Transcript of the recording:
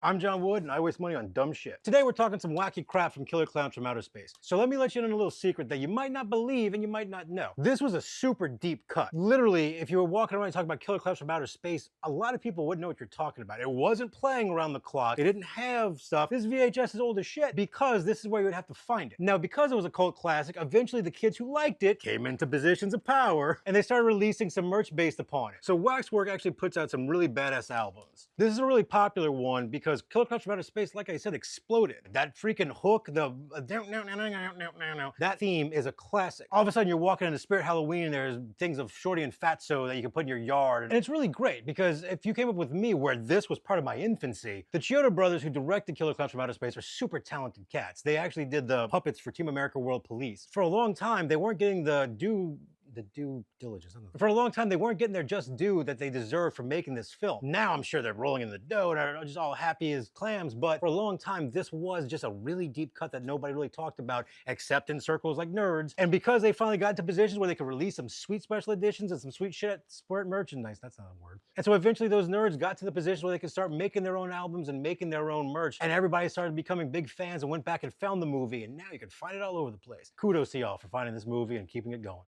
I'm John Wood, and I waste money on dumb shit. Today we're talking some wacky crap from Killer Klowns from Outer Space. So let me let you in on a little secret that you might not believe and you might not know. This was a super deep cut. Literally, if you were walking around and talking about Killer Klowns from Outer Space, a lot of people wouldn't know what you're talking about. It wasn't playing around the clock. It didn't have stuff. This VHS is old as shit because this is where you would have to find it. Now, because it was a cult classic, eventually the kids who liked it came into positions of power and they started releasing some merch based upon it. So Waxwork actually puts out some really badass albums. This is a really popular one because Killer Klowns from Outer Space, like I said, exploded. That freaking hook, that theme is a classic. All of a sudden you're walking into Spirit Halloween and there's things of Shorty and Fatso that you can put in your yard. And it's really great because if you came up with me where this was part of my infancy, the Chiodo brothers who directed Killer Klowns from Outer Space are super talented cats. They actually did the puppets for Team America World Police. For a long time, they weren't getting the due diligence. For a long time, they weren't getting their just due that they deserved for making this film. Now I'm sure they're rolling in the dough and are just all happy as clams, but for a long time, this was just a really deep cut that nobody really talked about, except in circles like nerds. And because they finally got into positions where they could release some sweet special editions and some sweet shit at Sport merchandise, that's not a word. And so eventually those nerds got to the position where they could start making their own albums and making their own merch, and everybody started becoming big fans and went back and found the movie, and now you can find it all over the place. Kudos to y'all for finding this movie and keeping it going.